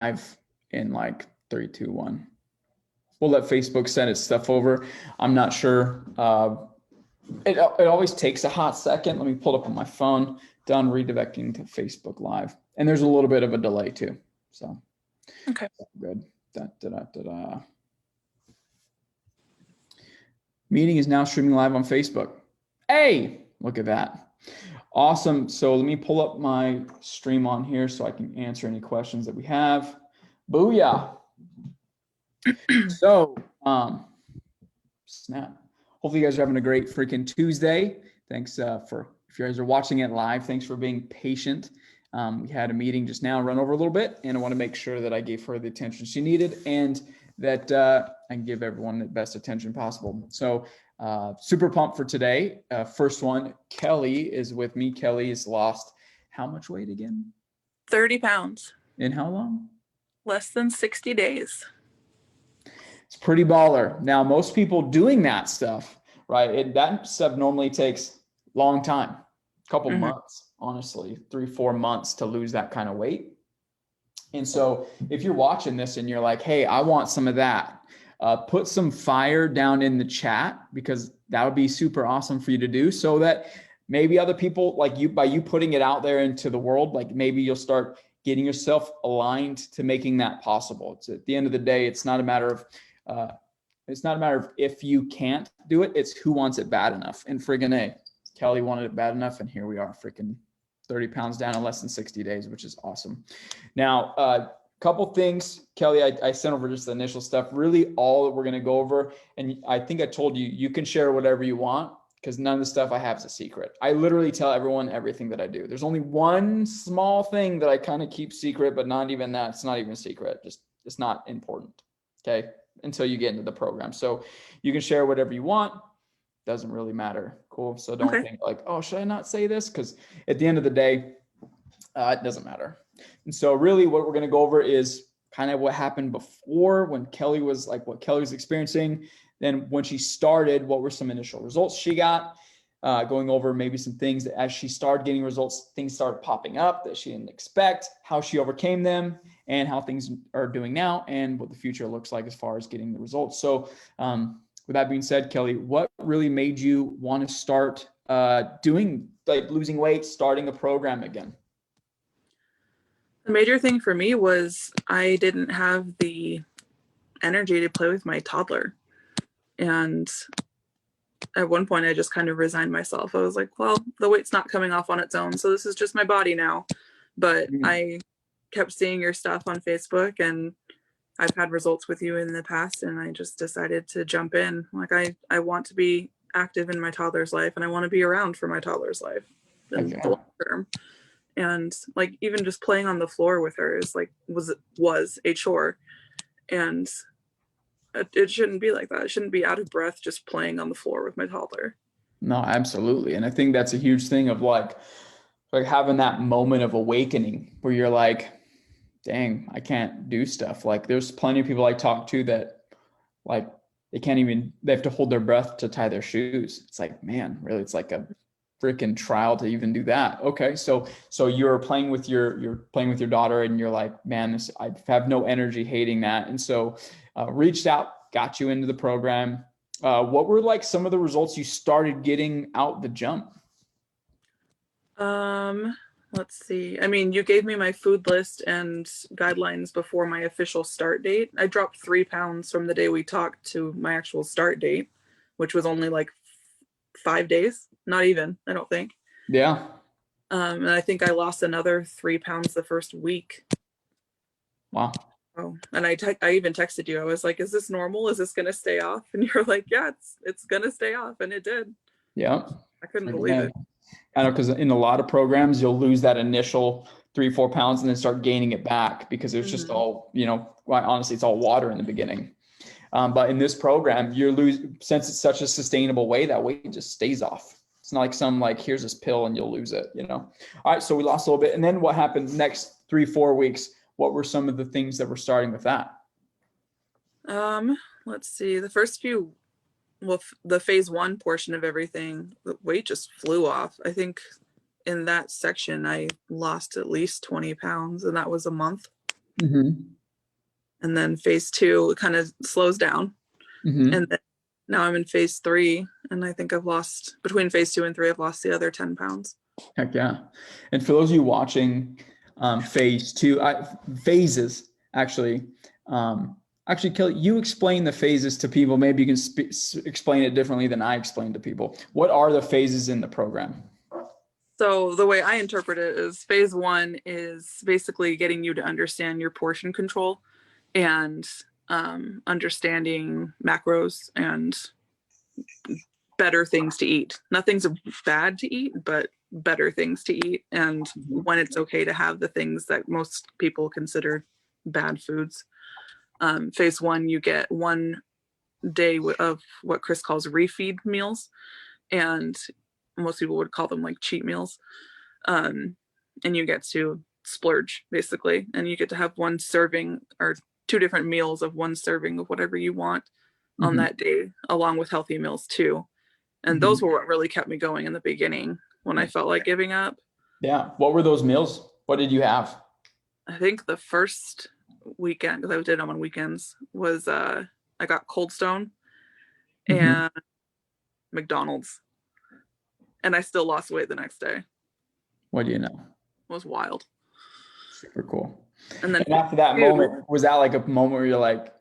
in like 3, 2, 1. We'll let Facebook send its stuff over. I'm not sure. It always takes a hot second. Let me pull it up on my phone. Done redirecting to Facebook Live. And there's a little bit of a delay too. So okay, good. Meeting is now streaming live on Facebook. Hey, look at that. Awesome. So let me pull up my stream on here so I can answer any questions that we have. Booyah. So, snap. Hopefully you guys are having a great freaking Tuesday. Thanks if you guys are watching it live, thanks for being patient. We had a meeting just now, run over a little bit, and I want to make sure that I gave her the attention she needed and that I can give everyone the best attention possible. So super pumped for today. First one, Kelly is with me. Kelly has lost how much weight again? 30 pounds. In how long? Less than 60 days. It's pretty baller. Now, most people doing that stuff, right? That stuff normally takes a long time, a couple months, honestly, 3, 4 months to lose that kind of weight. And so if you're watching this and you're like, hey, I want some of that, put some fire down in the chat, because that would be super awesome for you to do, so that maybe other people like you, by you putting it out there into the world, like maybe you'll start getting yourself aligned to making that possible. It's at the end of the day, it's not a matter of if you can't do it, it's who wants it bad enough. And friggin' A, Kelly wanted it bad enough, and here we are, freaking 30 pounds down in less than 60 days, which is awesome. Now, a couple things, Kelly, I sent over just the initial stuff, really all that we're gonna go over. And I think I told you, you can share whatever you want, because none of the stuff I have is a secret. I literally tell everyone everything that I do. There's only one small thing that I kind of keep secret, but not even that. It's not even a secret. Just, it's not important, okay, until you get into the program. So you can share whatever you want. Doesn't really matter. Cool. So don't think like, oh, should I not say this? Because at the end of the day, it doesn't matter. And so really what we're going to go over is kind of what happened before, when Kelly was like, what Kelly was experiencing. Then when she started, what were some initial results she got? Going over maybe some things that as she started getting results, things started popping up that she didn't expect, how she overcame them, and how things are doing now, and what the future looks like as far as getting the results. So with that being said, Kelly, what really made you want to start doing, like, losing weight, starting a program again? The major thing for me was I didn't have the energy to play with my toddler. And at one point I just kind of resigned myself. I was like, well, the weight's not coming off on its own, so this is just my body now. But I kept seeing your stuff on Facebook, and I've had results with you in the past, and I just decided to jump in. Like, I want to be active in my toddler's life, and I want to be around for my toddler's life in the long term. And like, even just playing on the floor with her is like, was a chore. And it shouldn't be like that. It shouldn't be out of breath just playing on the floor with my toddler. No, absolutely. And I think that's a huge thing of like having that moment of awakening where you're like, dang, I can't do stuff. Like, there's plenty of people I talk to that, like, they have to hold their breath to tie their shoes. It's like, man, really, it's like a freaking trial to even do that. Okay. So you're playing with your daughter, and you're like, man, I have no energy, hating that. And so reached out, got you into the program. What were like some of the results you started getting out the jump? Let's see. I mean, you gave me my food list and guidelines before my official start date. I dropped 3 pounds from the day we talked to my actual start date, which was only like 5 days. Not even, I don't think. Yeah. And I think I lost another 3 pounds the first week. Wow. Oh, and I even texted you. I was like, is this normal? Is this going to stay off? And you're like, yeah, it's going to stay off. And it did. Yeah. I couldn't believe it. I know, because in a lot of programs, you'll lose that initial 3, 4 pounds and then start gaining it back, because it's just all, honestly, it's all water in the beginning. But in this program, since it's such a sustainable way, that weight just stays off. It's not like some, like, here's this pill and you'll lose it, All right. So we lost a little bit. And then what happened next 3, 4 weeks? What were some of the things that were starting with that? Let's see. The first few, the phase 1 portion of everything, the weight just flew off. I think in that section, I lost at least 20 pounds, and that was a month. Mm-hmm. And then phase 2 kind of slows down. Mm-hmm. And then now I'm in phase 3, and I think I've lost, between phase 2 and 3, I've lost the other 10 pounds. Heck yeah. And for those of you watching phase 2, phases, actually, Kelly, you explain the phases to people. Maybe you can explain it differently than I explain to people. What are the phases in the program? So the way I interpret it is phase 1 is basically getting you to understand your portion control and understanding macros and better things to eat. Nothing's bad to eat, but better things to eat. And when it's okay to have the things that most people consider bad foods. Phase 1, you get 1 day of what Chris calls refeed meals. And most people would call them like cheat meals. And you get to splurge basically. And you get to have 1 serving or 2 different meals of 1 serving of whatever you want on that day, along with healthy meals too. And those were what really kept me going in the beginning when I felt like giving up. Yeah. What were those meals? What did you have? I think the first weekend, because I did them on weekends, was I got Cold Stone and McDonald's. And I still lost weight the next day. What do you know? It was wild. Super cool. And then after that moment, was that like a moment where you're like,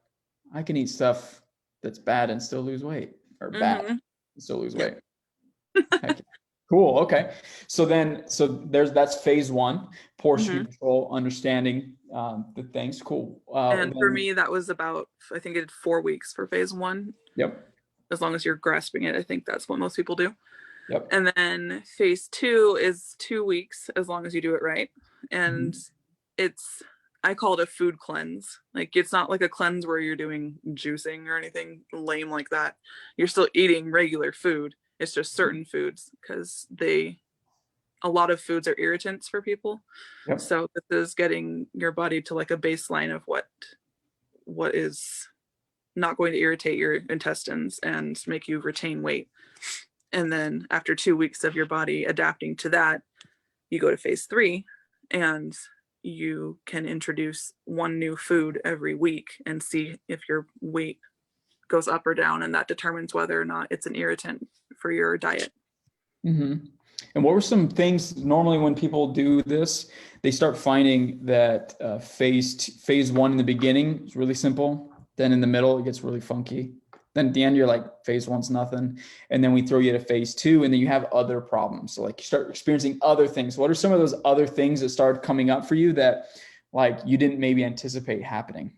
I can eat stuff that's bad and still lose weight, or bad and still lose weight? Cool. Okay. So that's phase 1, portion control, understanding the things. Cool. And for me, that was about, I think it did 4 weeks for phase 1. Yep. As long as you're grasping it, I think that's what most people do. Yep. And then phase 2 is 2 weeks, as long as you do it right. And I call it a food cleanse. Like, it's not like a cleanse where you're doing juicing or anything lame like that. You're still eating regular food. It's just certain foods, because a lot of foods are irritants for people. Yep. So this is getting your body to like a baseline of what is not going to irritate your intestines and make you retain weight. And then after 2 weeks of your body adapting to that, you go to phase 3, and you can introduce 1 new food every week and see if your weight goes up or down. And that determines whether or not it's an irritant for your diet. And what were some things normally when people do this, they start finding that phase 1 in the beginning is really simple. Then in the middle, it gets really funky. Then at the end, you're like, phase 1's nothing. And then we throw you to phase 2, and then you have other problems. So like, you start experiencing other things. What are some of those other things that started coming up for you that like you didn't maybe anticipate happening?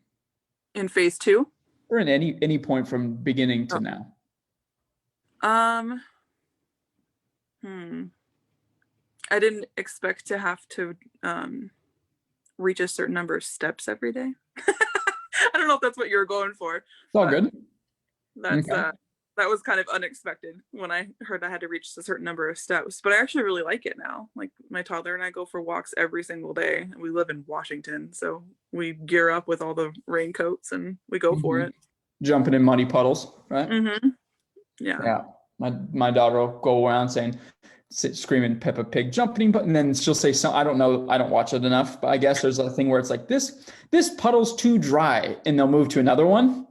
In phase 2? Or in any point from beginning to now? I didn't expect to have to reach a certain number of steps every day. I don't know if that's what you're going for. It's all good. That's that was kind of unexpected when I heard I had to reach a certain number of steps, but I actually really like it now. Like, my toddler and I go for walks every single day. We live in Washington, so we gear up with all the raincoats and we go for it. Jumping in muddy puddles, right? Yeah. My daughter will go around screaming Peppa Pig, jumping, and then she'll say something. I don't know. I don't watch it enough, but I guess there's a thing where it's like, this puddle's too dry, and they'll move to another one.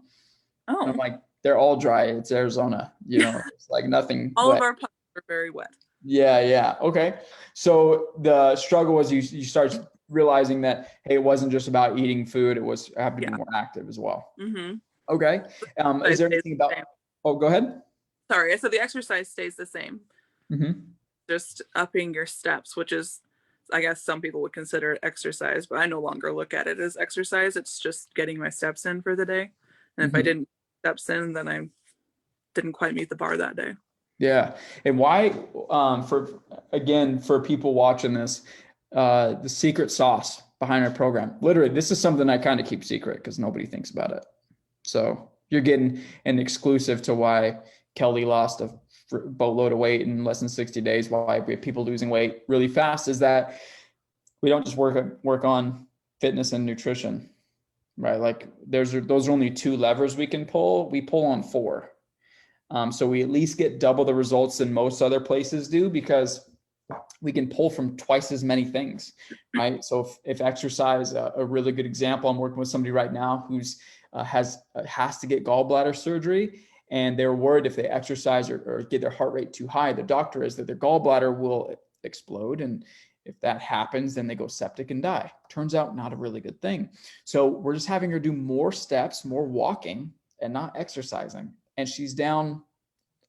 Oh. And I'm like, they're all dry. It's Arizona, it's like nothing. All of our puddles are very wet. Yeah. Okay. So the struggle was you start realizing that, hey, it wasn't just about eating food. It was having to be more active as well. Okay. Is there anything about, go ahead. Sorry. I said the exercise stays the same. Just upping your steps, which is, I guess some people would consider it exercise, but I no longer look at it as exercise. It's just getting my steps in for the day. And if I didn't steps in, then I didn't quite meet the bar that day. Yeah. And why, for people watching this, the secret sauce behind our program, literally, this is something I kind of keep secret because nobody thinks about it. So you're getting an exclusive to why Kelly lost a boatload of weight in less than 60 days, why we have people losing weight really fast, is that we don't just work on fitness and nutrition, right? Like those are only 2 levers we can pull. We pull on 4. So we at least get double the results than most other places do, because we can pull from twice as many things, right? So if exercise, a really good example, I'm working with somebody right now who's has to get gallbladder surgery, and they're worried if they exercise or get their heart rate too high, the doctor is that their gallbladder will explode. And if that happens, then they go septic and die. Turns out not a really good thing. So we're just having her do more steps, more walking, and not exercising. And she's down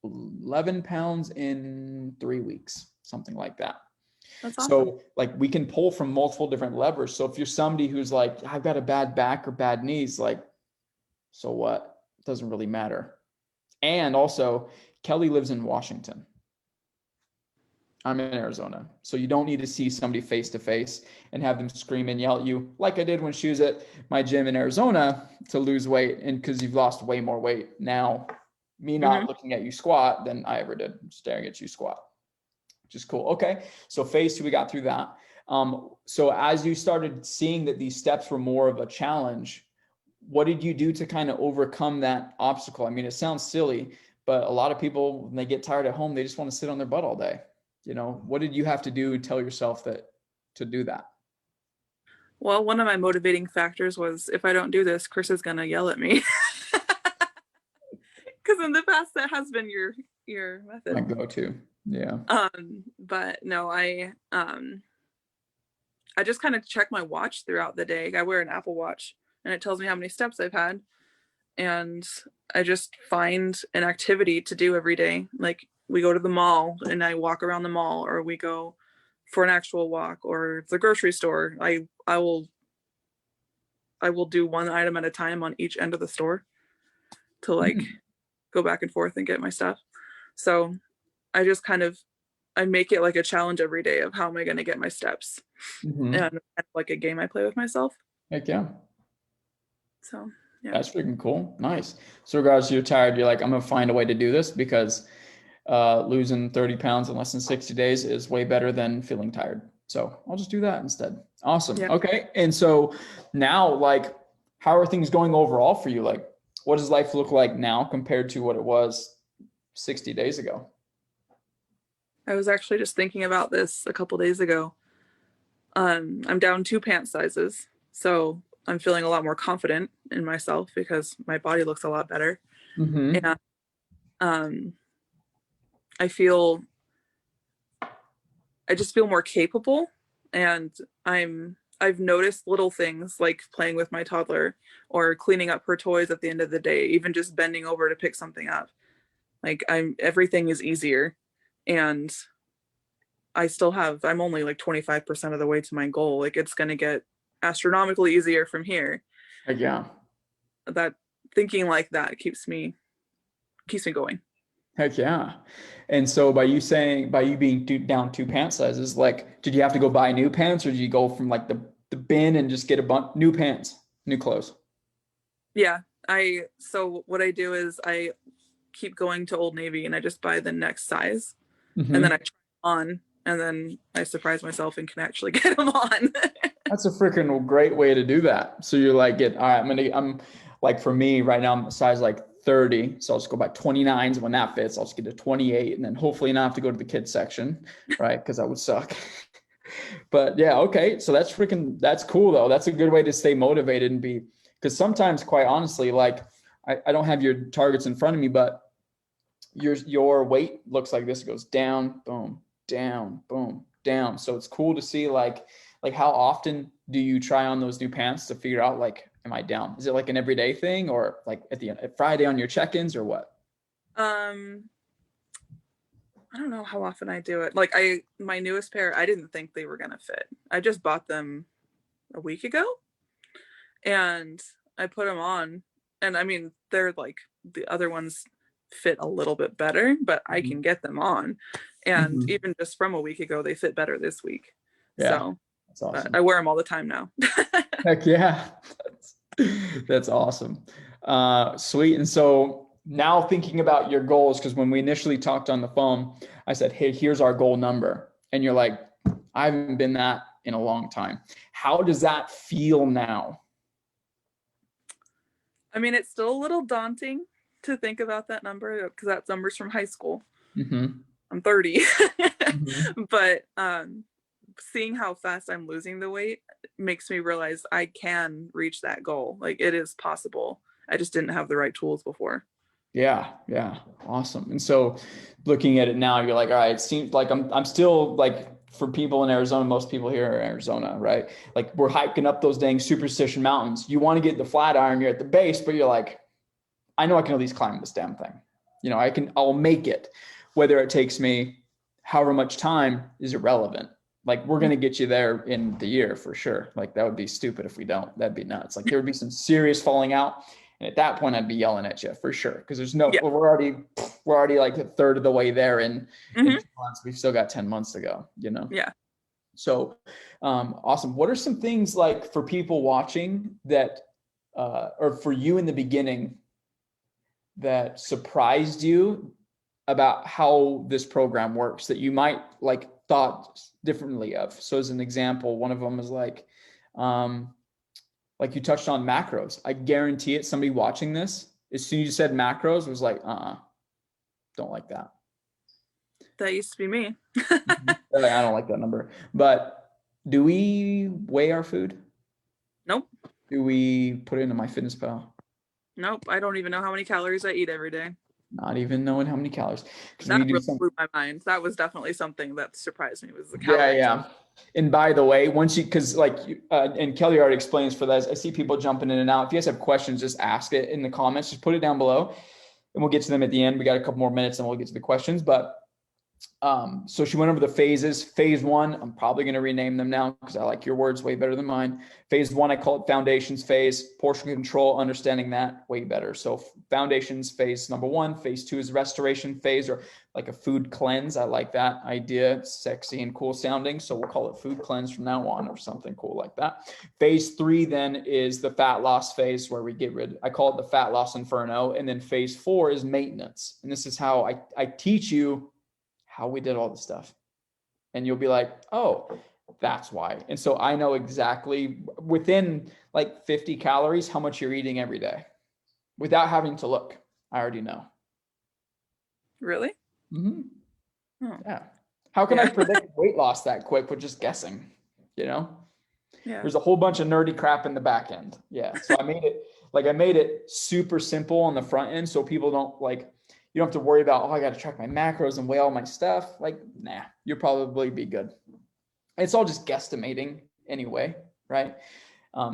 11 pounds in 3 weeks, something like that. That's awesome. So like we can pull from multiple different levers. So if you're somebody who's like, I've got a bad back or bad knees, like, so what? It doesn't really matter. And also, Kelly lives in Washington. I'm in Arizona. So you don't need to see somebody face to face and have them scream and yell at you like I did when she was at my gym in Arizona to lose weight. And because you've lost way more weight now, me not looking at you squat than I ever did staring at you squat, which is cool. Okay. So phase 2, we got through that. So as you started seeing that these steps were more of a challenge, what did you do to kind of overcome that obstacle? I mean, it sounds silly, but a lot of people, when they get tired at home, they just want to sit on their butt all day. You know, what did you have to do to tell yourself that to do that? Well, one of my motivating factors was if I don't do this, Chris is going to yell at me. Because in the past, that has been your method. My go-to. Yeah. But no, I just kind of check my watch throughout the day. I wear an Apple Watch, and it tells me how many steps I've had. And I just find an activity to do every day. Like we go to the mall and I walk around the mall, or we go for an actual walk, or the grocery store. I will do one item at a time on each end of the store to like go back and forth and get my stuff. So I just I make it like a challenge every day of how am I going to get my steps, and like a game I play with myself. Heck yeah. So yeah. That's freaking cool. Nice. So regardless of you're tired, you're like, I'm going to find a way to do this because losing 30 pounds in less than 60 days is way better than feeling tired. So I'll just do that instead. Awesome. Yeah. Okay. And so now, like, how are things going overall for you? Like, what does life look like now compared to what it was 60 days ago? I was actually just thinking about this a couple days ago. I'm down 2 pant sizes. So I'm feeling a lot more confident in myself because my body looks a lot better. And I just feel more capable, and I've noticed little things like playing with my toddler or cleaning up her toys at the end of the day, even just bending over to pick something up. Like everything is easier, and I'm only like 25% of the way to my goal. Like it's going to get astronomically easier from here. Yeah. That thinking like that keeps me going. Heck yeah. And so by you being down 2 pant sizes, like, did you have to go buy new pants, or did you go from like the bin and just get a bunch new pants, new clothes? Yeah. So what I do is I keep going to Old Navy and I just buy the next size, and then I try on, and then I surprise myself and can actually get them on. That's a freaking great way to do that. So you're like, all right, I'm like, for me right now, I'm a size like 30. So I'll just go by 29s. When that fits, I'll just get to 28, and then hopefully not have to go to the kids section, right? Because that would suck. But yeah, okay. So that's cool though. That's a good way to stay motivated and because sometimes, quite honestly, like I don't have your targets in front of me, but your weight looks like this. It goes down, boom, down, boom, down. So it's cool to see like how often do you try on those new pants to figure out like, am I down? Is it like an everyday thing, or like at the end of Friday on your check-ins, or what? I don't know how often I do it. Like my newest pair, I didn't think they were going to fit. I just bought them a week ago, and I put them on, and I mean, they're like the other ones fit a little bit better, but I can get them on. And even just from a week ago, they fit better this week. Yeah, so that's awesome. I wear them all the time now. Heck yeah. That's awesome. Sweet. And so now thinking about your goals, because when we initially talked on the phone, I said, hey, here's our goal number. And you're like, I haven't been that in a long time. How does that feel now? I mean, it's still a little daunting to think about that number because that number's from high school. I'm 30. Mhm. But seeing how fast I'm losing the weight makes me realize I can reach that goal. Like it is possible. I just didn't have the right tools before. Yeah, yeah, awesome. And so, looking at it now, you're like, all right, it seems like I'm still like for people in Arizona, most people here are in Arizona, right? Like we're hiking up those dang Superstition Mountains. You want to get the Flatiron, you're at the base, but you're like, I know I can at least climb this damn thing. You know, I'll make it. Whether it takes me however much time is irrelevant. Like we're going to get you there in the year for sure. Like that would be stupid if we don't. That'd be nuts. Like there would be some serious falling out. And at that point, I'd be yelling at you for sure. Cause there's no, Yeah. we're already like a third of the way there in Mm-hmm. 2 months. We've still got 10 months to go, you know? Yeah. So, awesome. What are some things like for people watching that, or for you in the beginning that surprised you about how this program works that you might like thought differently of? So as an example, one of them is like you touched on macros. I guarantee it. Somebody watching this, as soon as you said macros, was like, don't like that. That used to be me. I don't like that number. But do we weigh our food? Nope. Do we put it into MyFitnessPal? Nope. I don't even know how many calories I eat every day. Not even knowing how many calories. Because That we do really some. blew my mind. That was definitely something that surprised me was the Yeah, calories. yeah. And by the way, once you, because like, and Kelly already explains for that. I see people jumping in and out. If you guys have questions, just ask it in the comments. Just put it down below, and we'll get to them at the end. We got a couple more minutes, and we'll get to the questions. But so she went over the phases. Phase one, I'm probably going to rename them now because I like your words way better than mine. Phase one, I call it foundations phase. Portion control, understanding that way better. So foundations phase number one. Phase two is restoration phase, or like a food cleanse. I like that idea. It's sexy and cool sounding. So we'll call it food cleanse from now on, or something cool like that. Phase three then is the fat loss phase, where we get rid, I call it the fat loss inferno. And then phase four is maintenance. And this is how I teach you how we did all the stuff. And you'll be like, oh, that's why. And so I know exactly within like 50 calories, how much you're eating every day without having to look. I already know. Really? Mm-hmm. Oh. Yeah. How can I Yeah. predict weight loss that quick with just guessing? You know, Yeah. there's a whole bunch of nerdy crap in the back end. Yeah. So I made it super simple on the front end. So people don't like, you don't have to worry about, oh, I got to track my macros and weigh all my stuff. Like, nah, you'll probably be good. It's all just guesstimating anyway, right?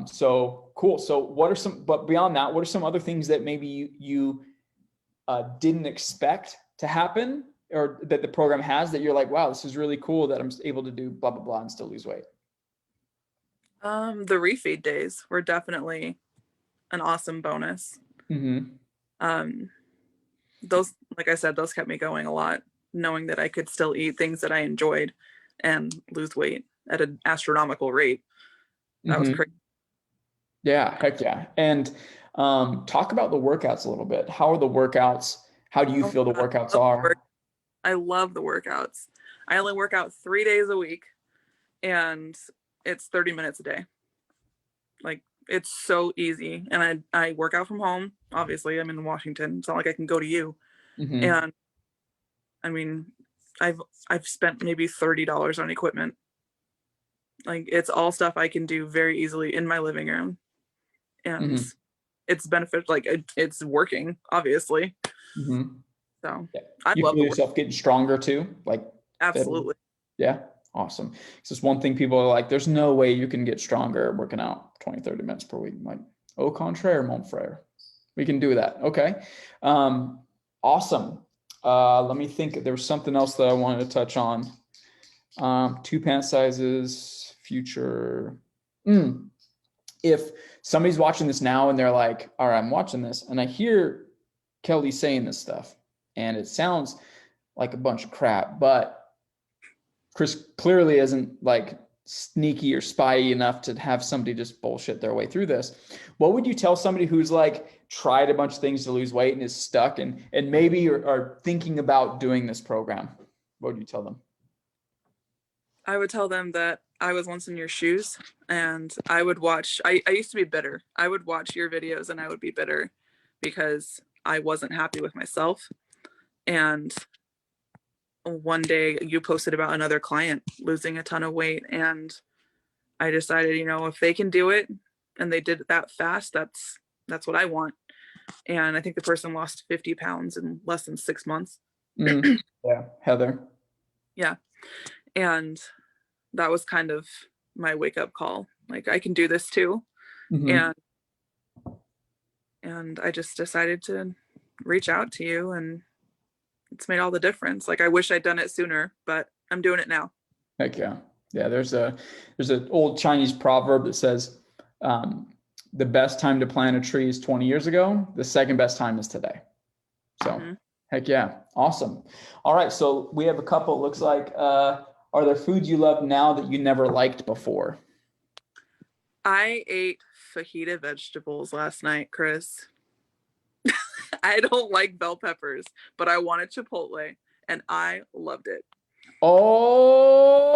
So cool. So what are some, but beyond that, what are some other things that maybe you didn't expect to happen, or that the program has that you're like, wow, this is really cool that I'm able to do blah, blah, blah and still lose weight? The refeed days were definitely an awesome bonus. Mm-hmm. Those, like I said, those kept me going a lot, knowing that I could still eat things that I enjoyed and lose weight at an astronomical rate. That was Mm-hmm. crazy. Yeah, heck yeah. And talk about the workouts a little bit. How are the workouts? How do you feel the workouts are? I love the workouts. I only work out 3 days a week, and it's 30 minutes a day. Like, it's so easy. And I work out from home. Obviously, I'm in Washington. It's not like I can go to you. Mm-hmm. And I mean, I've spent maybe $30 on equipment. Like, it's all stuff I can do very easily in my living room. And Mm-hmm. it's beneficial. Like, it's working, obviously. Mm-hmm. So Yeah. I You love feel the work. yourself getting stronger too? Like, Absolutely. yeah, awesome. It's just one thing people are like, there's no way you can get stronger working out 20, 30 minutes per week. I'm like, au contraire, mon frere. We can do that. Okay. Awesome. Let me think. There was something else that I wanted to touch on. 2 pant sizes, future. If somebody's watching this now and they're like, all right, I'm watching this and I hear Kelly saying this stuff and it sounds like a bunch of crap, but Chris clearly isn't like sneaky or spy enough to have somebody just bullshit their way through this. What would you tell somebody who's like tried a bunch of things to lose weight and is stuck and maybe are thinking about doing this program? What would you tell them? I would tell them that I was once in your shoes, and I would watch. I used to be bitter. I would watch your videos and I would be bitter because I wasn't happy with myself. And one day you posted about another client losing a ton of weight, and I decided, if they can do it and they did it that fast, that's what I want. And I think the person lost 50 pounds in less than 6 months. Yeah, Heather. Yeah. And that was kind of my wake up call. Like, I can do this too. Mm-hmm. And I just decided to reach out to you, and it's made all the difference. Like, I wish I'd done it sooner, but I'm doing it now. Heck yeah. Yeah. There's an old Chinese proverb that says, the best time to plant a tree is 20 years ago. The second best time is today. So heck yeah. Awesome. All right. So we have a couple, it looks like, are there foods you love now that you never liked before? I ate fajita vegetables last night, Chris. I don't like bell peppers, but I wanted Chipotle and I loved it. Oh,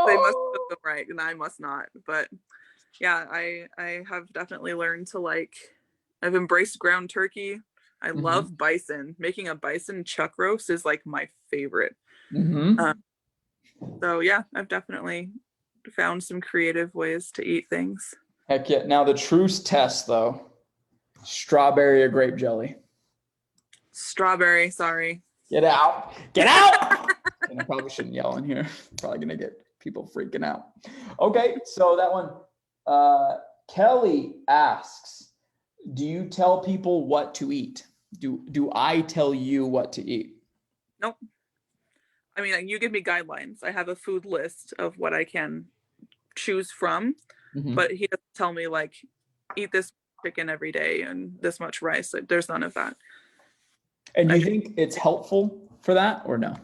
they must cook them right and I must not. But yeah, I have definitely learned to I've embraced ground turkey. I love bison. Making a bison chuck roast is like my favorite. So yeah, I've definitely found some creative ways to eat things. Heck yeah. Now the truce test though, strawberry or grape jelly? Strawberry, sorry. Get out. Get out. And I probably shouldn't yell in here. Probably going to get people freaking out. Okay. So that one, Kelly asks, do you tell people what to eat? Do I tell you what to eat? Nope. I mean, you give me guidelines. I have a food list of what I can choose from, but he doesn't tell me eat this chicken every day and this much rice. There's none of that. And you think it's helpful for that or no?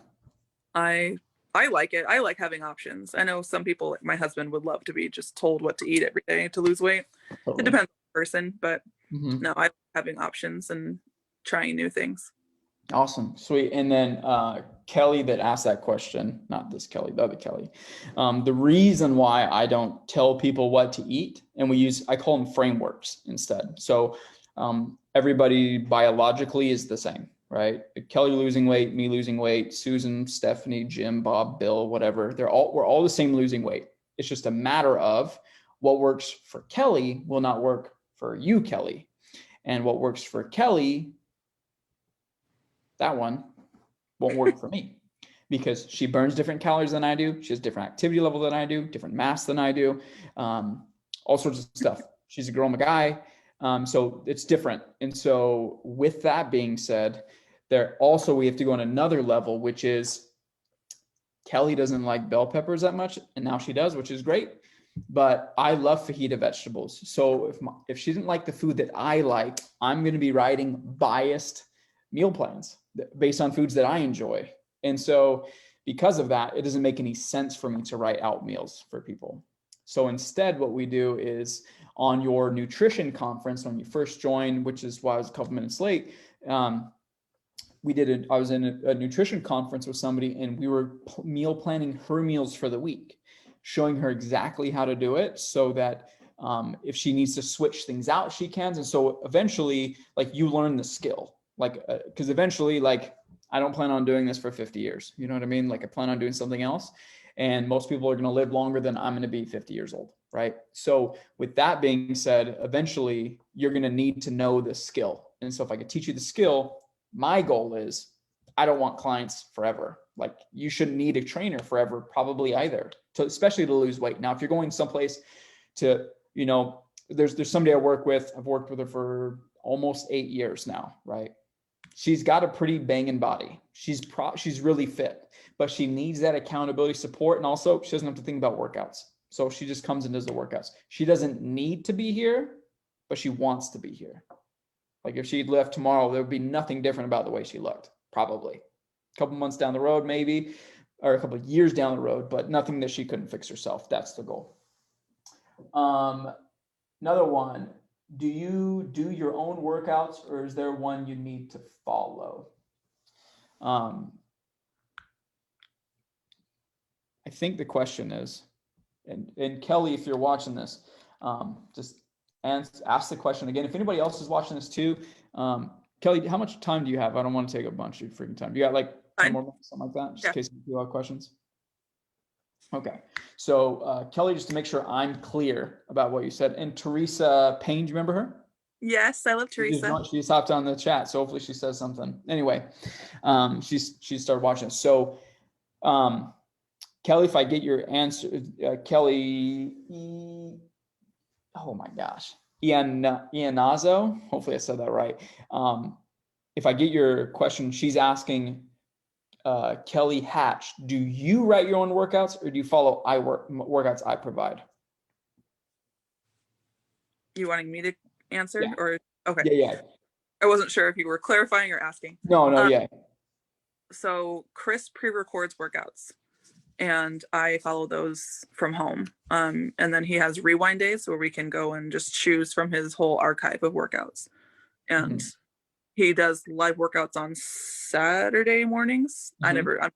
I like it. I like having options. I know some people, like my husband, would love to be just told what to eat every day to lose weight. Totally. It depends on the person, but no, I like having options and trying new things. Awesome. Sweet. And then Kelly that asked that question, not this Kelly, the other Kelly. The reason why I don't tell people what to eat, and I call them frameworks instead. So everybody biologically is the same, right? Kelly losing weight, me losing weight, Susan, Stephanie, Jim, Bob, Bill, whatever. We're all the same losing weight. It's just a matter of what works for Kelly will not work for you, Kelly. And what works for Kelly, that one won't work for me because she burns different calories than I do. She has different activity level than I do, different mass than I do, all sorts of stuff. She's a girl, I'm a guy. So it's different. And so with that being said, we have to go on another level, which is Kelly doesn't like bell peppers that much. And now she does, which is great. But I love fajita vegetables. So if she didn't like the food that I like, I'm going to be writing biased meal plans based on foods that I enjoy. And so because of that, it doesn't make any sense for me to write out meals for people. So instead, what we do is on your nutrition conference, when you first join, which is why I was a couple minutes late, I was in a nutrition conference with somebody and we were meal planning her meals for the week, showing her exactly how to do it so that if she needs to switch things out, she can. And so eventually, you learn the skill. Because eventually, I don't plan on doing this for 50 years. You know what I mean? I plan on doing something else. And most people are going to live longer than I'm going to be 50 years old, right? So with that being said, eventually you're going to need to know the skill. And so if I could teach you the skill, my goal is I don't want clients forever. You shouldn't need a trainer forever, probably either, especially to lose weight. Now, if you're going someplace to, there's somebody I've worked with her for almost 8 years now, right? She's got a pretty banging body. She's really fit, but she needs that accountability support. And also she doesn't have to think about workouts. So she just comes and does the workouts. She doesn't need to be here, but she wants to be here. If she left tomorrow, there would be nothing different about the way she looked, probably. A couple months down the road, maybe, or a couple of years down the road, but nothing that she couldn't fix herself. That's the goal. Another one. Do you do your own workouts or is there one you need to follow? I think the question is, and Kelly, if you're watching this, just ask the question again. If anybody else is watching this too, Kelly, how much time do you have? I don't want to take a bunch of freaking time. You got 10 Fine. more minutes, something like that, just Yeah. in case you have questions. Okay. So Kelly, just to make sure I'm clear about what you said, and Teresa Payne, do you remember her? Yes, I love Teresa. She just hopped on the chat, so hopefully she says something. Anyway, she started watching. So, Kelly, if I get your answer, Kelly, oh my gosh, Ianazo. Hopefully I said that right. If I get your question, she's asking Kelly Hatch, do you write your own workouts or do you follow workouts I provide? You wanting me to answer Yeah. or okay? Yeah. I wasn't sure if you were clarifying or asking. No, yeah. So Chris pre-records workouts, and I follow those from home. And then he has rewind days where we can go and just choose from his whole archive of workouts. And he does live workouts on Saturday mornings. I'm a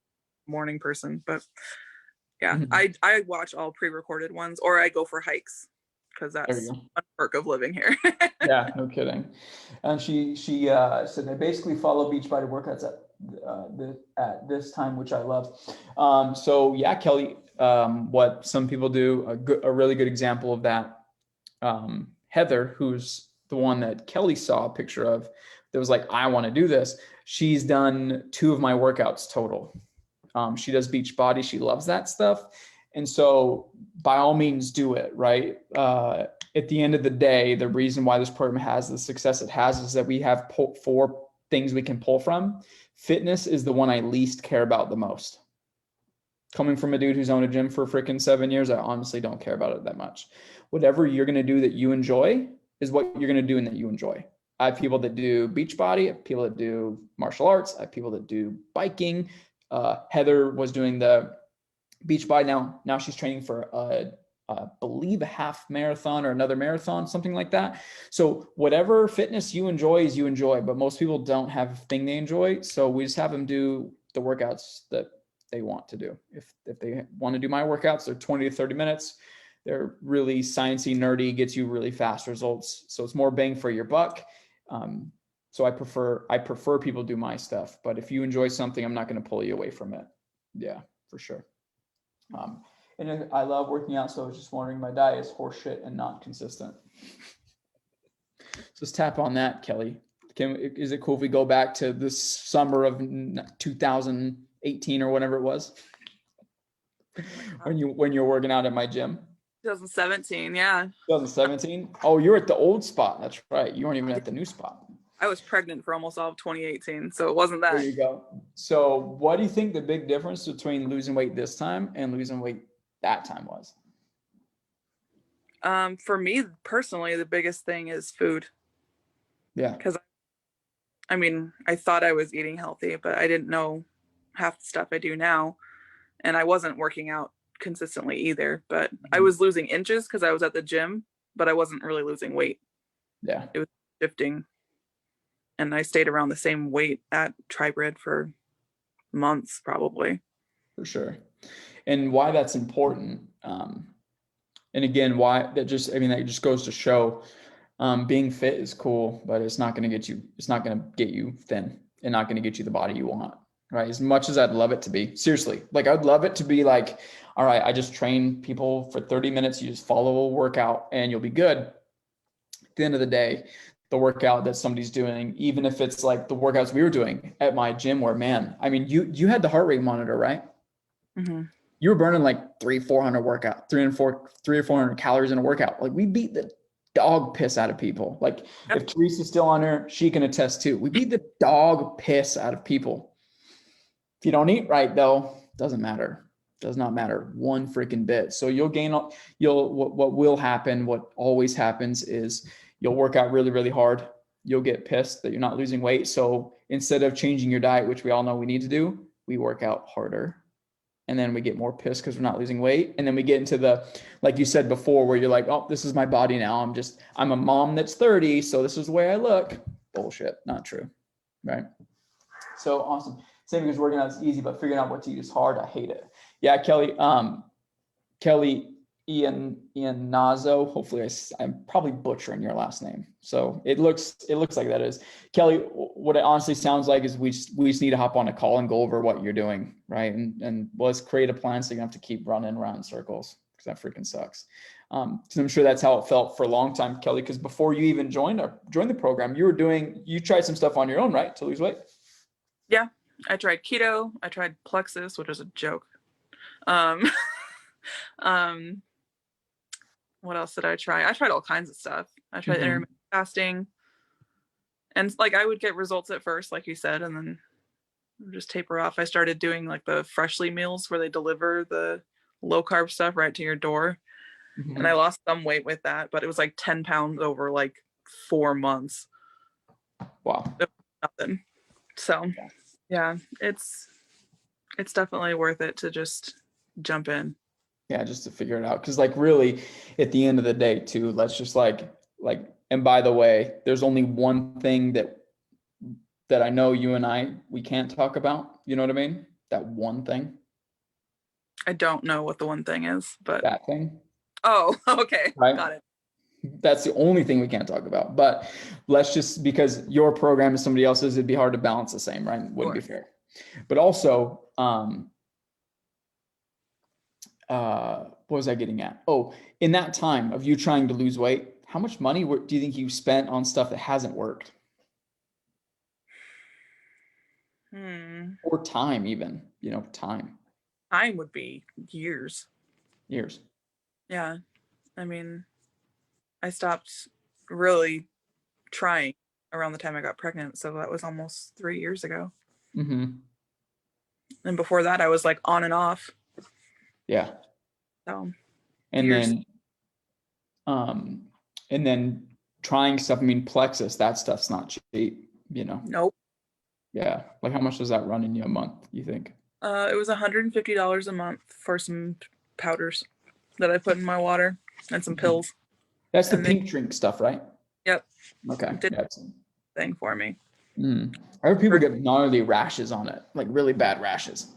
morning person, but yeah, I watch all pre-recorded ones, or I go for hikes because that's a perk of living here. Yeah, no kidding. And she said they basically follow Beachbody workouts at this time, which I love. So yeah, Kelly, what some people do, a really good example of that. Heather, who's the one that Kelly saw a picture of, that was like, I want to do this. She's done 2 of my workouts total. She does Beachbody. She loves that stuff. And so by all means do it, right? At the end of the day, the reason why this program has the success it has is that we have 4 things we can pull from. Fitness is the one I least care about the most. Coming from a dude who's owned a gym for freaking 7 years, I honestly don't care about it that much. Whatever you're going to do that you enjoy is what you're going to do and that you enjoy. I have people that do Beachbody, I have people that do martial arts, I have people that do biking. Heather was doing the Beachbody. Now she's training for I believe a half marathon or another marathon, something like that. So whatever fitness you enjoy is you enjoy, but most people don't have a thing they enjoy. So we just have them do the workouts that they want to do. If they want to do my workouts, they're 20 to 30 minutes. They're really sciencey, nerdy, gets you really fast results. So it's more bang for your buck. So I prefer people do my stuff, but if you enjoy something, I'm not going to pull you away from it. Yeah, for sure. And I love working out. So I was just wondering, my diet is horseshit and not consistent. Just tap on that, Kelly. Is it cool if we go back to this summer of 2018 or whatever it was? When you're working out at my gym? 2017, yeah. 2017? Oh, you're at the old spot. That's right. You weren't even at the new spot. I was pregnant for almost all of 2018, so it wasn't that. There you go. So what do you think the big difference between losing weight this time and losing weight that time was? For me personally, the biggest thing is food. Yeah. Because I mean, I thought I was eating healthy, but I didn't know half the stuff I do now. And I wasn't working out consistently either, but I was losing inches because I was at the gym, but I wasn't really losing weight. Yeah. It was shifting. And I stayed around the same weight at Trailblazer for months, probably. For sure. And why that's important. And again, why that just goes to show being fit is cool, but it's not going to get you thin and not going to get you the body you want. Right. As much as I'd love it to be, seriously, like I'd love it to be like, all right, I just train people for 30 minutes. You just follow a workout and you'll be good. At the end of the day, the workout that somebody's doing, even if it's like the workouts we were doing at my gym where, man, I mean, you had the heart rate monitor, right? Mm-hmm. You were burning like 300 or 400 calories in a workout. Like we beat the dog piss out of people. Like if Teresa's still on her, she can attest too. We beat the dog piss out of people. If you don't eat right though, doesn't matter. Does not matter one freaking bit. So what will happen, what always happens is you'll work out really, really hard. You'll get pissed that you're not losing weight. So instead of changing your diet, which we all know we need to do, we work out harder. And then we get more pissed because we're not losing weight. And then we get into like you said before, where you're like, oh, this is my body now. I'm a mom that's 30. So this is the way I look. Bullshit. Not true. Right. So awesome. Same because working out is easy, but figuring out what to eat is hard. I hate it. Yeah, Kelly. Kelly, Ian Nazo. Hopefully I'm probably butchering your last name. So it looks like that is. Kelly, what it honestly sounds like is we just need to hop on a call and go over what you're doing, right? And let's create a plan so you don't have to keep running around in circles, because that freaking sucks. Because I'm sure that's how it felt for a long time, Kelly, because before you even joined the program, you tried some stuff on your own, right, to lose weight? Yeah, I tried keto. I tried Plexus, which is a joke. Um, what else did I try? I tried all kinds of stuff. I tried intermittent fasting, and like I would get results at first, like you said, and then just taper off. I started doing like the Freshly meals where they deliver the low carb stuff right to your door. And I lost some weight with that, but it was like 10 pounds over like 4 months. Wow. Nothing. So yeah, it's definitely worth it to just jump in. Yeah, just to figure it out. Because like really at the end of the day too, let's just like, and by the way, there's only one thing that I know you and we can't talk about. You know what I mean? That one thing. I don't know what the one thing is, but that thing. Oh, okay. Right. Got it. That's the only thing we can't talk about. But let's just, because your program is somebody else's, it'd be hard to balance the same, right? Wouldn't be fair. But also, what was I getting at? Oh, in that time of you trying to lose weight, how much money do you think you spent on stuff that hasn't worked? Or time even, time. Time would be years. Years. Yeah. I mean, I stopped really trying around the time I got pregnant. So that was almost 3 years ago. And before that, I was like on and off. Yeah. So. And then trying stuff. I mean, Plexus, that stuff's not cheap, Nope. Yeah. Like how much does that run in you a month, you think? It was $150 a month for some powders that I put in my water and some pills. That's the pink drink stuff, right? Yep. Okay. That's thing for me. I heard people get gnarly rashes on it, like really bad rashes.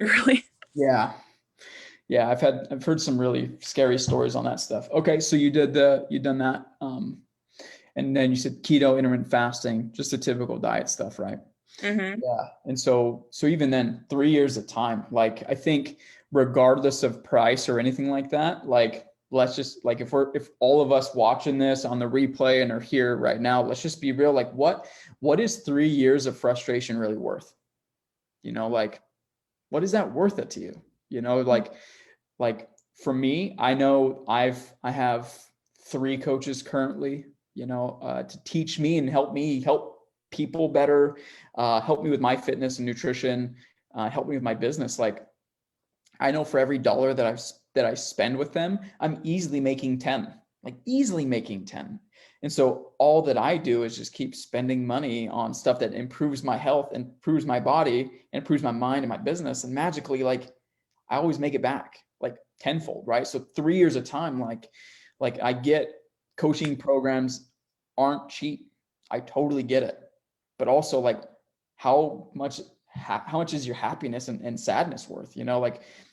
Really? Yeah. Yeah. I've heard some really scary stories on that stuff. Okay. So you've done that. And then you said keto, intermittent fasting, just the typical diet stuff, right? Yeah. And so even then 3 years of time, like I think regardless of price or anything like that, like let's just like, if all of us watching this on the replay and are here right now, let's just be real. Like what is 3 years of frustration really worth? Like what is that worth it to you? Like for me, I know I have 3 coaches currently, to teach me and help people better, help me with my fitness and nutrition, help me with my business. Like I know for every dollar that I spend with them, I'm easily making 10, like easily making 10. And so all that I do is just keep spending money on stuff that improves my health, improves my body, and improves my mind and my business. And magically, like I always make it back like tenfold, right? So 3 years of time, like I get coaching programs aren't cheap. I totally get it. But also like how much is your happiness and sadness worth?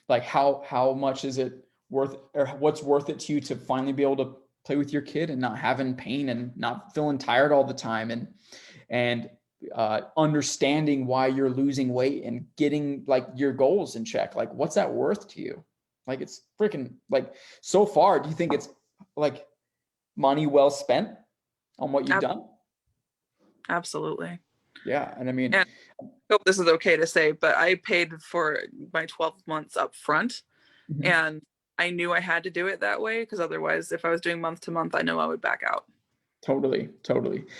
Like how much is it worth, or what's worth it to you to finally be able to play with your kid and not having pain and not feeling tired all the time, and understanding why you're losing weight and getting like your goals in check? Like what's that worth to you? Like it's freaking like, so far, do you think it's like money well spent on what you've done? Absolutely. Yeah. And I mean, and I hope this is okay to say, but I paid for my 12 months up front, and I knew I had to do it that way, because otherwise if I was doing month to month, I know I would back out. Totally.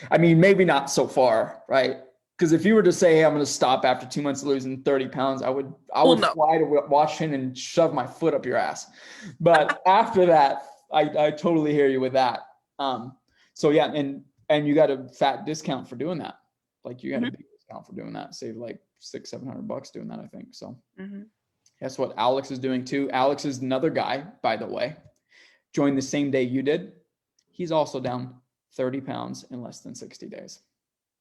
I mean, maybe not so far, right? Because if you were to say, hey, I'm going to stop after 2 months of losing 30 pounds, I would fly to Washington and shove my foot up your ass. But after that, I totally hear you with that. So yeah, and you got a fat discount for doing that. Like you got a big discount for doing that. Save like $600-700 doing that, I think. So that's what Alex is doing too. Alex is another guy, by the way, joined the same day you did. He's also down 30 pounds in less than 60 days.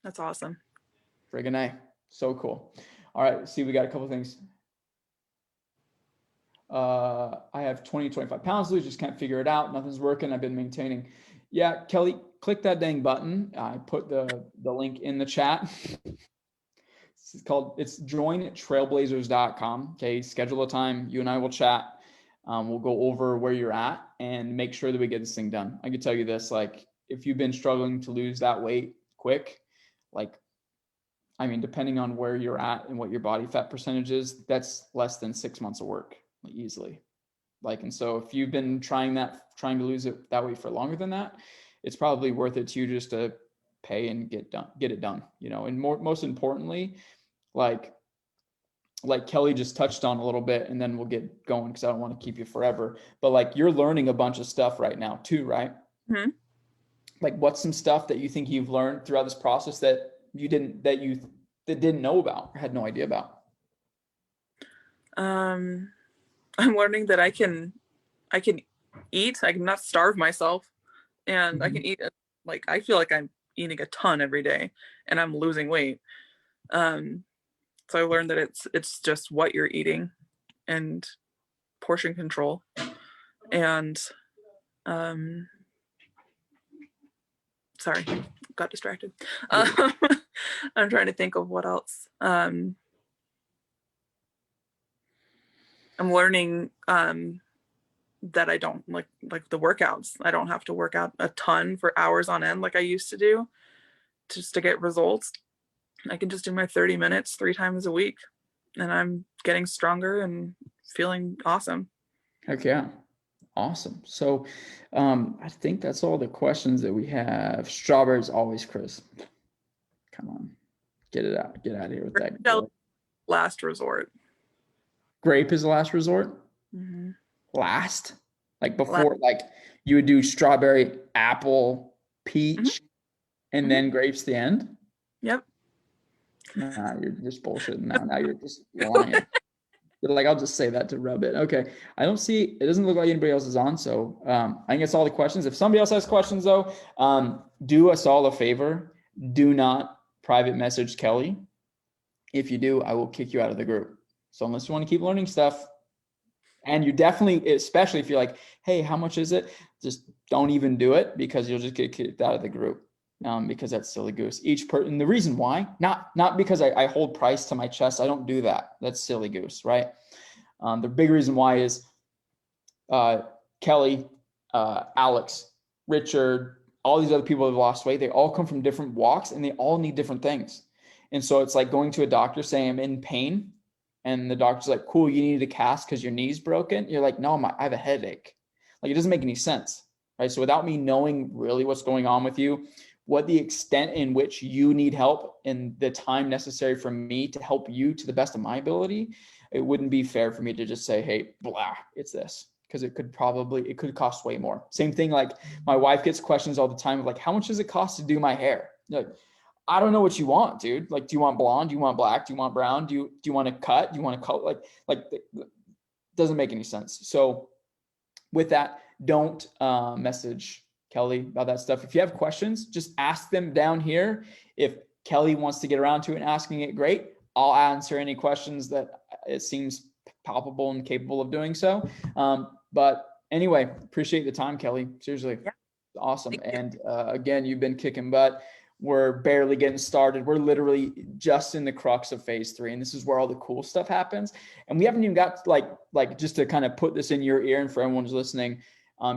That's awesome. Friggin' A. So cool. All right. See, we got a couple things. I have 20, 25 pounds to lose, just can't figure it out. Nothing's working. I've been maintaining. Yeah, Kelly, click that dang button. I put the link in the chat. It's join trailblazers.com. Okay, schedule a time. You and I will chat. We'll go over where you're at and make sure that we get this thing done. I can tell you this, like, if you've been struggling to lose that weight quick, like, I mean, depending on where you're at and what your body fat percentage is, that's less than 6 months of work, like, easily. Like, and so if you've been trying to lose it that way for longer than that, it's probably worth it to you just to pay and get it done, you know. And most importantly, like Kelly just touched on a little bit, and then we'll get going because I don't want to keep you forever. But like, you're learning a bunch of stuff right now too, right? Mm-hmm. Like, what's some stuff that you think you've learned throughout this process that you didn't know about or had no idea about? I'm learning that I can eat. I can not starve myself, and I can eat. Like, I feel like I'm eating a ton every day, and I'm losing weight. So I learned that it's just what you're eating and portion control. And sorry, got distracted. I'm trying to think of what else. I'm learning that I don't like the workouts. I don't have to work out a ton for hours on end like I used to do just to get results. I can just do my 30 minutes 3 times a week, and I'm getting stronger and feeling awesome. Heck yeah. Awesome. So I think that's all the questions that we have. Strawberries always, Chris. Come on. Get it out. Get out of here with that. Last resort. Grape is the last resort? Mm-hmm. Last? Like before, like you would do strawberry, apple, peach, and then grapes the end? Yep. Nah, you're just bullshitting now. Now you're just lying. You're like, I'll just say that to rub it. Okay. I don't see, it doesn't look like anybody else is on. So I think it's all the questions. If somebody else has questions though, do us all a favor. Do not private message Kelly. If you do, I will kick you out of the group. So unless you want to keep learning stuff, and you definitely, especially if you're like, hey, how much is it? Just don't even do it, because you'll just get kicked out of the group. Because that's silly goose. And the reason why, not because I hold price to my chest. I don't do that. That's silly goose, right? The big reason why is Kelly, Alex, Richard, all these other people that have lost weight. They all come from different walks, and they all need different things. And so it's like going to a doctor saying I'm in pain, and the doctor's like, cool, you need a cast because your knee's broken. You're like, no, I have a headache. Like, it doesn't make any sense, right? So without me knowing really what's going on with you, what the extent in which you need help, and the time necessary for me to help you to the best of my ability, it wouldn't be fair for me to just say, hey, blah, it's this, because it could cost way more. Same thing, like my wife gets questions all the time of like, how much does it cost to do my hair? Like, I don't know what you want, dude. Like, do you want blonde? Do you want black? Do you want brown? Do you want to cut? Do you want to color? Like doesn't make any sense. So with that, don't message Kelly about that stuff. If you have questions, just ask them down here. If Kelly wants to get around to it and asking it, great. I'll answer any questions that it seems palpable and capable of doing so. But anyway, appreciate the time, Kelly. Seriously, yeah. Awesome. And again, you've been kicking butt. We're barely getting started. We're literally just in the crux of phase 3. And this is where all the cool stuff happens. And we haven't even got like just to kind of put this in your ear and for everyone who's listening,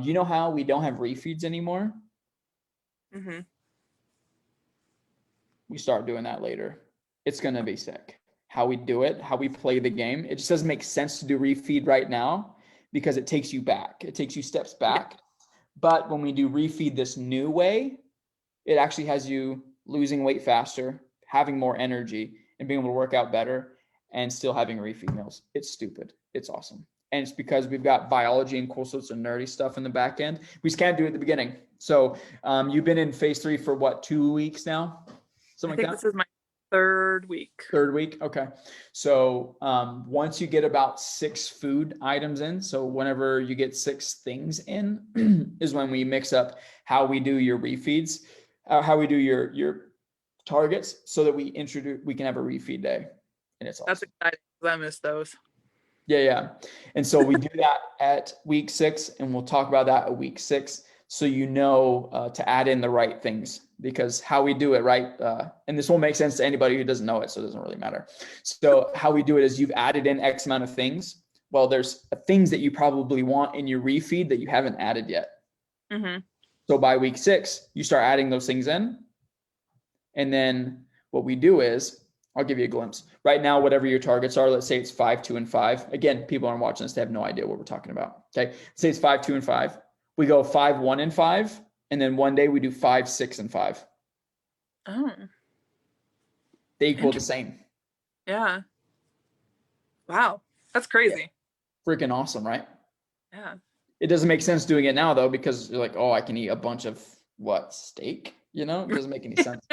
you know how we don't have refeeds anymore? Mm-hmm. We start doing that later. It's going to be sick. How we do it, how we play the game. It just doesn't make sense to do refeed right now because it takes you back. It takes you steps back. Yeah. But when we do refeed this new way, it actually has you losing weight faster, having more energy, and being able to work out better, and still having refeed meals. It's stupid. It's awesome. And it's because we've got biology and cool sorts of nerdy stuff in the back end. We just can't do it at the beginning. So you've been in phase 3 for what, 2 weeks now? Something like that? This is my 3rd week. 3rd week. Okay. So once you get about 6 food items in, so whenever you get 6 things in is when we mix up how we do your refeeds, how we do your targets, so that we can have a refeed day. And it's awesome. That's exciting because I miss those. Yeah. And so we do that at week 6, and we'll talk about that at week 6. So you know to add in the right things, because how we do it, right? And this won't make sense to anybody who doesn't know it, so it doesn't really matter. So how we do it is you've added in X amount of things. Well, there's things that you probably want in your refeed that you haven't added yet. Mm-hmm. So by week 6, you start adding those things in. And then what we do is, I'll give you a glimpse. Right now, whatever your targets are, let's say it's 5, 2, and 5. Again, people aren't watching this, they have no idea what we're talking about. Okay. Say it's 5, 2, and 5. We go 5, 1, and 5. And then one day we do 5, 6, and 5. Oh. They equal the same. Yeah. Wow. That's crazy. Freaking awesome, right? Yeah. It doesn't make sense doing it now, though, because you're like, oh, I can eat a bunch of steak? It doesn't make any sense.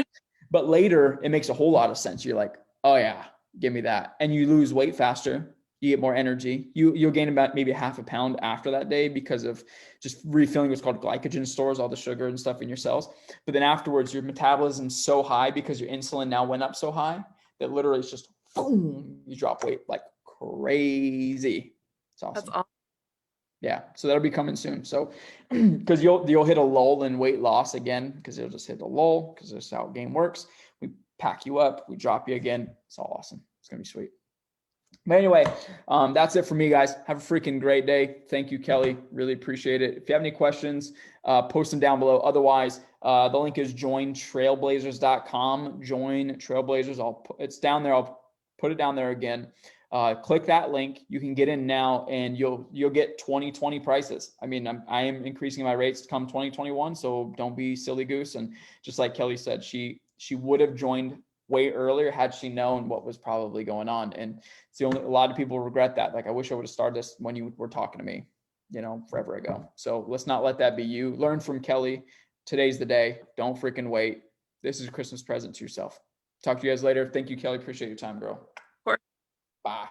But later, it makes a whole lot of sense. You're like, oh yeah, give me that. And you lose weight faster. You get more energy. You'll gain about maybe half a pound after that day because of just refilling what's called glycogen stores, all the sugar and stuff in your cells. But then afterwards, your metabolism's so high because your insulin now went up so high that literally it's just boom, you drop weight like crazy. It's awesome. That's awesome. Yeah, so that'll be coming soon. So, because you'll hit a lull in weight loss again, because it'll just hit a lull, because that's how game works. We pack you up, we drop you again. It's all awesome. It's gonna be sweet. But anyway, that's it for me, guys. Have a freaking great day. Thank you, Kelly. Really appreciate it. If you have any questions, post them down below. Otherwise, the link is jointrailblazers.com. Join Trailblazers. It's down there. I'll put it down there again. Click that link. You can get in now, and you'll get 2020 prices. I mean, I am increasing my rates come 2021, so don't be silly goose. And just like Kelly said, she would have joined way earlier had she known what was probably going on. And it's a lot of people regret that. Like, I wish I would have started this when you were talking to me, forever ago. So let's not let that be you. Learn from Kelly. Today's the day. Don't freaking wait. This is a Christmas present to yourself. Talk to you guys later. Thank you, Kelly. Appreciate your time, girl. Of course. Bye.